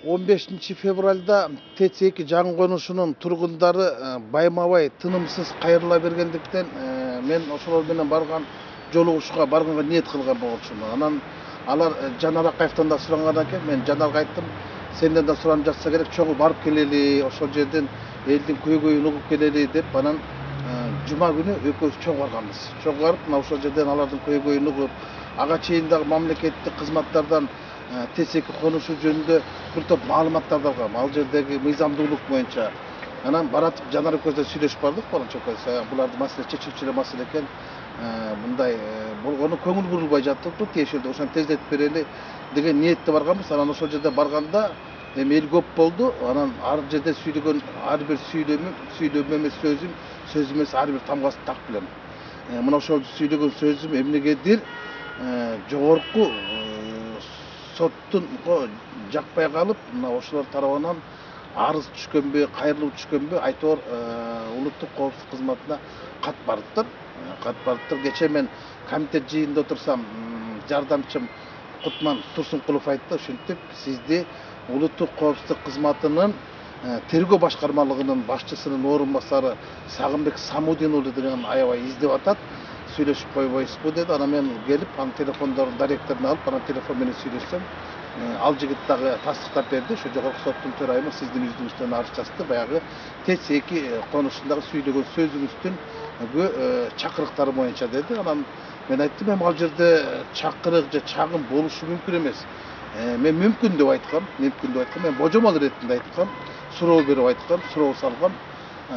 15 февральда ТЭЦ-2 жаңы конушунун тургундары байма-бай тынымсыз кайрыла бергендиктен мен ошолор менен барган жолугушууга барганга ниет кылган болчумун. Анан алар Жанар Акаевтан да сурангандан кийин мен Жанарга айттым, сенден да суранып жатса керек, чогуу барып келели, ошол жерден элдин көйгөйүн угуп келели деп, анан жума күнү экөөбүз чогуу барганбыз. Чогуу барып, мына ошол жерден алардын көйгөйүн угуп, ага чейин дагы мамлекеттик кызматтардан ТЭЦ-2 конушу жөнүндө бир топ маалыматтарды алгам. Ал жердеги мыйзамдуулук боюнча. Анан баратып Жанар экөөбүз сүйлөшүп бардык, баланча экөөбүз. Буларды маселе чечилчү эле маселе экен. Мындай болгону көңүл бурулбай жатыптыр, тиешелде ошону тездетип берели деген ниетте барганбыз. Анан ошол жерде барганда эми эл көп болду. Анан ар жерде сүйлөгөн ар бир сүйлөмүм эмес сөзүм эмес ар бир тамгасын так билем. Мына ошол сүйлөгөн сөзүм эмнегедир жогорку соттун жакпай калып, мына ошолор тарабынан арыз түшкөнбү, кайрылуу түшкөнбү, айтор улуттук коопсуздук кызматына кат бардыктыр. Кече мен комитет жыйынында отурсам, жардамчым Кутман Турсункулов айтты, ушинтип сизди улуттук коопсуздук кызматынын тергөө башкармалыгынын башчысынын орун басары Сагынбек Самудин уулу деген аябай издеп атат. Сүйлөшүп койбойсузбу деди. Анан мен келип, анын телефондорун директорун алып, анан телефон менен сүйлөшсөм, ал жигит дагы тастыктап берди. Ошо жогорку соттун төрайымы сиздин үстүңүздөн арыз жазды. Баягы ТЭЦ-2 конушундагы сүйлөгөн сөзүңүздүн чакырыктары боюнча деди. Анан мен айттым, эми ал жерде чакырык же чагым болушу мүмкүн эмес. Мен мүмкүн деп айткам. Мен божомол иретинде айткам, суроо берип айткам, суроо салгам.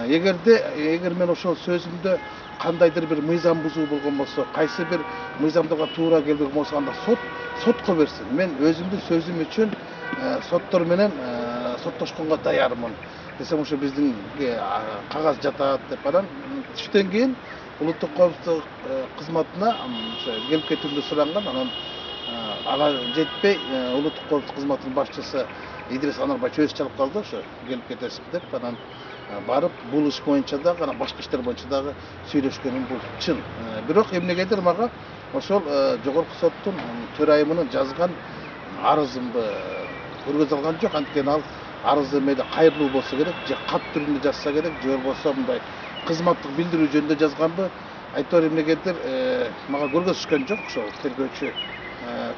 Эгер мен ошол сөзүмдө кандайдыр бир мыйзам бузуу болгон болсо, кайсы бир мыйзамдарга туура келбеген болсо, анда сотко берсин. Мен өзүмдүн сөзүм үчүн соттор менен соттошконго даярмын десем, ошо биздин кагаз жатат деп, анан түштөн кийин улуттук коопсуздук кызматына келип кетүүмдү суранган. Анан ага жетпей улуттук коопсуздук кызматынын башчысы Идрис Анарбач өзү чалып калды, ошо келип кетесиз деп. Анан барып бул иш боюнча дагы, анан башка иштер боюнча дагы сүйлөшкөнүм бул чын. Бирок эмнегедир мага ошол жогорку соттун төрайымынын жазган арызымды көргөзө алган жок. Анткени ал арызы мейли кайрылуу болсо керек, же кат түрүндө жазса керек, же болбосо мындай кызматтык билдирүү жөнүндө жазганбы, айтор эмнегедир мага көргөзүшкөн жок. Ошол тергөөчү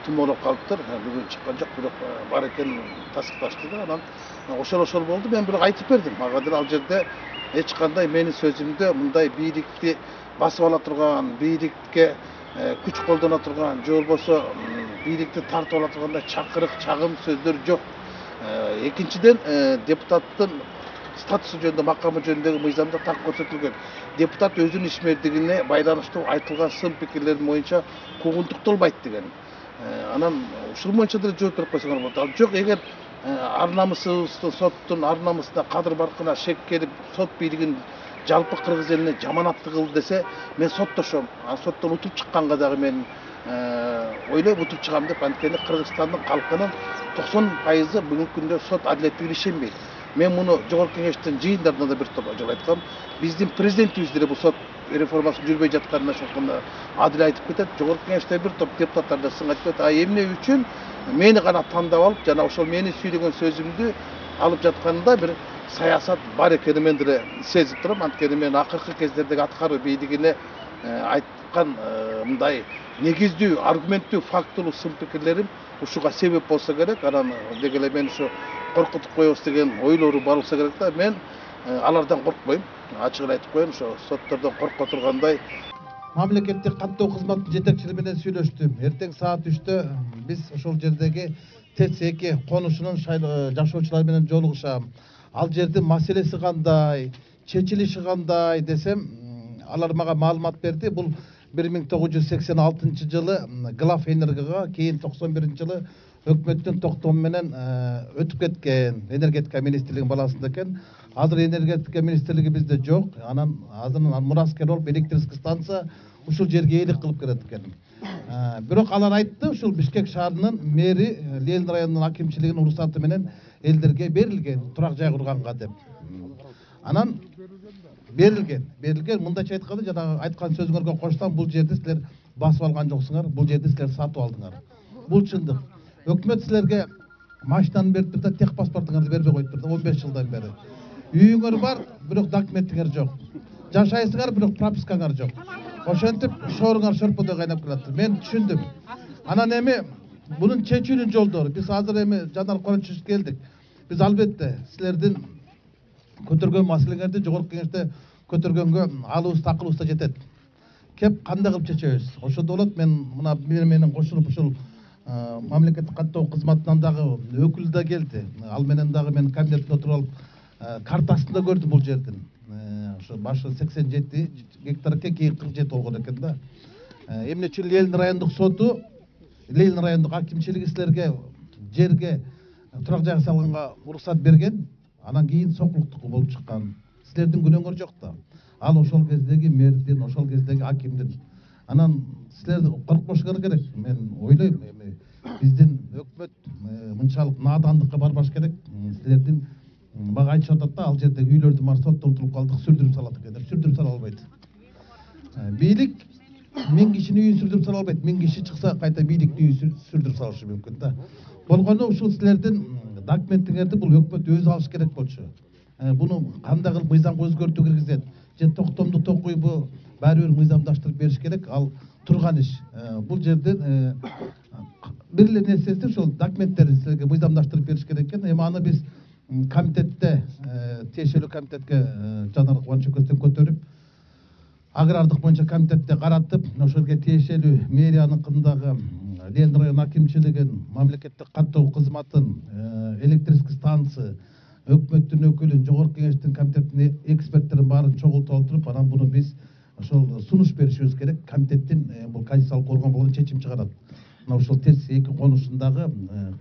тумоолоп калыптыр, бүгүн чыккан жок, бирок бар экен тастыкташты да. Анан ошол болду. Мен бирок айтып бердим, магадыр ал жерде эч кандай менин сөзүмдө мындай бийликти басып ала турган, бийликке күч колдоно турган, же болбосо бийликти тартып ала тургандай чакырык, чагым сөздөр жок. Экинчиден, депутаттын статусу жөнүндө, макамы жөнүндөгү мыйзамда так көрсөтүлгөн. Депутат өзүнүн ишмердигине байланыштуу айтылган сын пикирлердин боюнча куугунтукталбайт деген. Анан ушул боюнча деле жооп берип койсоңор болот. Ал жок, эгер ар намысыбызды, соттун ар намысына, кадыр баркына шек келип, сот бийлигин жалпы кыргыз элине жаманаттык кылды десе, мен соттошом. А соттон утуп чыкканга дагы мен ойлойм, утуп чыгам деп. Анткени Кыргызстандын калкынын 90% бүгүнкү күндө сот адилеттигине ишенбейт. Мен муну жогорку кеңештин жыйындарында да бир топ жолу айткам. Биздин президентибиз деле бул сот реформасын жүрбөй жатканына ошондо адил айтып кетет. Жогорку кеңеште бир топ депутаттар да сын айтып кетет. А эмне үчүн мени гана тандап алып, жана ошол мени сүйлөгөн сөзүмдү алып жатканында бир саясат бар экенин мен деле сезип турам. Анткени мен акыркы кездердеги аткаруу бийлигине айткан мындай негиздүү, аргументтүү, фактылуу сын пикирлерим ушуга себеп болсо керек. Анан деги эле мен ушу коркутуп коебуз деген ойлору бар болсо керек да. Мен алардан коркпойм. Ачык эле айтып коеюн, ошо соттордон корко тургандай. Мамлекеттик каттоо кызматынын жетекчилиги менен сүйлөштүм. Эртең саат 3-тө биз ошол жердеги ТЭЦ-2 конушунун жашоочулары менен жолугушам. Ал жердин маселеси кандай, чечилиши кандай десем, алар мага маалымат берди. Бул 1986 жылы Глав Энергияга, кийин 91 жылы өкмөттүн токтому менен өтүп кеткен, энергетика министрлигинин баласында экен. Азыр энергетика министрлиги бизде жок. Анан азыр мураскер болуп электрический станция ушул жерге ээлик кылып келет экен. Бирок алар айтты, ушул Бишкек шаарынын мэри Ленин районунун акимчилигинин уруксаты менен элдерге берилген, турак жай курганга деп. Анан берилген. Мындайча айтканда, жанагы айткан сөзүңөргө кошсам, бул жерди силер басып алган жоксуңар, бул жерди силер сатып алдыңар. Бул чындык. Өкмөт силерге машинаны берип туруп да тех паспортуңарды бербей коюп турду 15 жылдан бери. Үйүңөр бар, бирок документиңер жок. Жашайсыңар, бирок пропискаңар жок. Ошентип шооруңар шорподой кайнап келатыр. Мен түшүндүм. Анан эми bunun чечүүнүн жолдору. Биз азыр эми Жанар Корончуш келдик. Биз албетте силердин көтөргөн маселеңерди жогорку кеңеште көтөргөнгө алыбыз такылыбыз да жетет. Кеп кандай кылып чечебиз? Ошондо болот. Мен мына менен кошулуп ушул мамлекеттик каттоо кызматынан дагы өкүл да келди. Ал менен дагы мен кабинетте отуруп алып картасын да көрдүм бул жердин. Ошо башы 87 гектарга кейін 47 болгон экен да. Эмне үчүн Ленин райондук соту, Ленин райондук акимчилиги силерге жерге турак жай салганга уруксат берген, анан кийин сокулуктук болуп чыккан. Силердин күнөөңөр жок да. Ал ошол кездеги мэрдин, ошол кездеги акимдин. Анан силер коркпошуңар керек. Мен ойлойм, эми биздин өкмөт мынчалык наадандыкка барбаш керек. Силердин мага айтышып атат да, ал жердеги үйлөрдүн баары соттолтуруп калдык, сүрдүрүп салат экен. Сүрдүрүп сала албайт. Бийлик 1000 кишинин үйүн сүрдүрүп сала албайт. 1000 киши чыкса кайта бийликтин үйүн сүрдүрүп салышы мүмкүн да. Болгону ушул силердин документиңерди бул өкмөт өзү алыш керек болчу. Буну кандай кылып мыйзамга өзгөртүү киргизет? Же токтомду токуйбу? Баары бир мыйзамдаштырып бериш керек. Ал турган иш. Бул жерден бир эле нерсеси ошол документтерди силерге мыйзамдаштырып бериш керек экен. Эми аны биз комитетте, тиешелүү комитетке Жанар Кубанычөкөстөн көтөрүп, агрардык боюнча комитетте каратып, ошолго тиешелүү мэрияныкындагы Ленин район акимчилигин, мамлекеттик каттоо кызматын, электрический станция, өкмөттүн өкүлүн, жогорку кеңештин комитетинин эксперттерин баарын чогултуп отуруп, анан буну биз ошол сунуш беришибиз керек. Комитеттин бул конституциялык орган болгон чечим чыгарат. Мына ошол ТЭЦ 2 конушундагы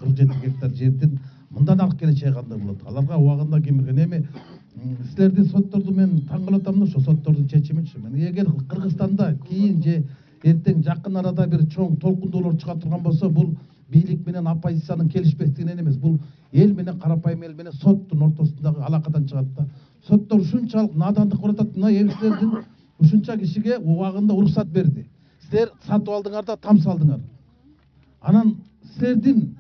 47 гектар жердин мындан алып келечеги кандай болот? Аларга убагында ким берген? Эми силердин сотторду мен таң калып атам да, ошо соттордун чечимичи. Эгер Кыргызстанда кийин же эртең жакын арада бир чоң толкундоолор чыга турган болсо, бул бийлик менен оппозициянын келишпестигинен эмес, бул эл менен, карапайым эл менен соттун ортосундагы алакадан чыгат да. Соттор ушунчалык надандык кылып атат. Мына эми силердин ушунча кишиге убагында уруксат берди. Силер сатып алдыңар да там салдыңар. Анан силердин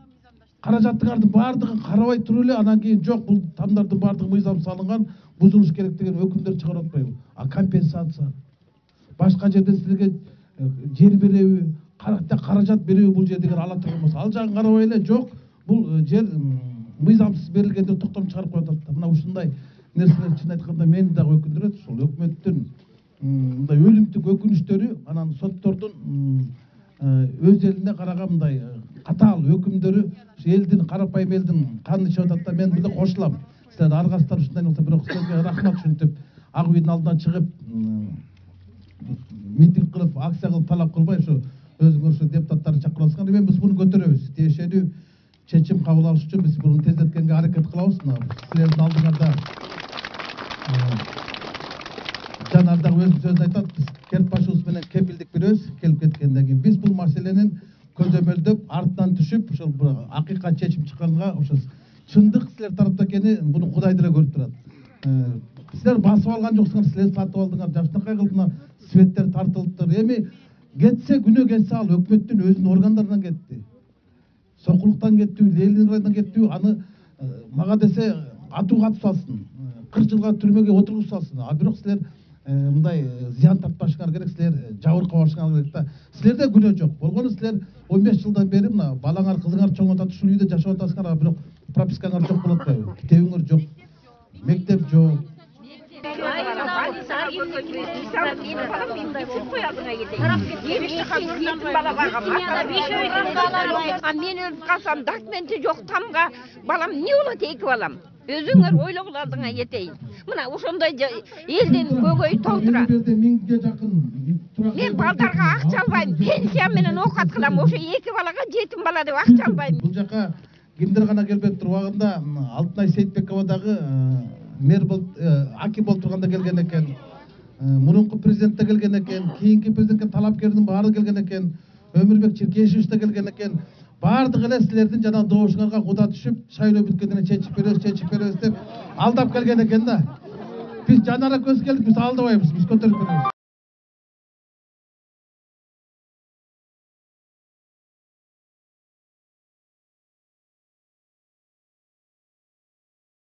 каражаттыңардын баардыгын карабай туруп эле, анан кийин жок, бул тамдардын баардыгы мыйзам салынган, бузулуш керек деген өкүмдөр чыгарып атпайбы? Компенсация. Башка жерден силерге жер береби, каражат береби бул жер деген ала турган болсо, ал жагын карабай эле жок, бул жер мыйзамсыз берилген деп токтом чыгарып коюп атат. Мына ушундай нерселер чын айтканда мени дагы өкүндүрөт. Ушул өкмөттүн мындай өлүмтүк өкүнүчтөрү, анан соттордун өз элине караган мындай катаал өкүмдөрү элдин, карапайым элдин канын ичип атат да. Мен бизде кошулам. Силер аргасыздар ушундай болсо, бирок силерге рахмат ушинтип ак үйдүн алдына чыгып митинг кылып, акция кылып талап кылбай, ошо өзүңөр ошо депутаттарды чакырып атсыңар. Эми биз буну көтөрөбүз. Тиешелүү чечим кабыл алыш үчүн биз буну тездеткенге аракет кылабыз. Силердин алдыңарда Жанар да өзү айтат, биз керт башыбыз менен кепилдик беребиз, келип кеткенден кийин. Биз бул маселенин көзөмөлдөп, артынан түшүп, ошол бир акыйкат чечим чыкканга, ошо чындык силер тарапта экени буну Кудай деле көрүп турат. Силер басып алган жоксуңар, силер сатып алдыңар, жакшынакай кылып мына светтер тартылыптыр. Эми кетсе, күнөө кетсе, ал өкмөттүн өзүнүн органдарынан кетти. Сокулуктан кеттиби, Ленин районунан кеттиби, аны мага десе атууга атып салсын, 40 жылга түрмөгө отургузуп салсын. Бирок силер мындай зыян тартпашыңар керек, силер жабыркабашыңар керек да. Силерде күнөө жок. Болгону силер 15 жылдан бери мына балаңар, кызыңар чоң атат, ушул үйдө жашап атасыңар, бирок пропискаңар жок болот атпайбы? Китебиңер жок, мектеп жок. Мен өлүп калсам, документи жок тамга, балам эмне болот, эки балам? Өзүңөр ойлогула алдыңа кетейин. Мына ошондой элдин көгөй толтура. Мен балдарга акча албайм, пенсия менен оокат кылам. Ошо эки балага жетим бала деп акча албайм. Бул жака кимдер гана келбептир? Убагында Алтынай Сейитбекова дагы мэр болуп, аким болуп турганда келген экен. Мурунку президент да келген экен, кийинки президентке талапкердин баары келген экен. Өмүрбек Чиркешевич да келген экен. Бардыгы эле силердин жана добушуңарга куда түшүп, шайлоо бүткөндөн чечип беребиз деп алдап келген экен да. Биз Жанар экөөбүз келдик, биз алдабайбыз, биз көтөрүп беребиз.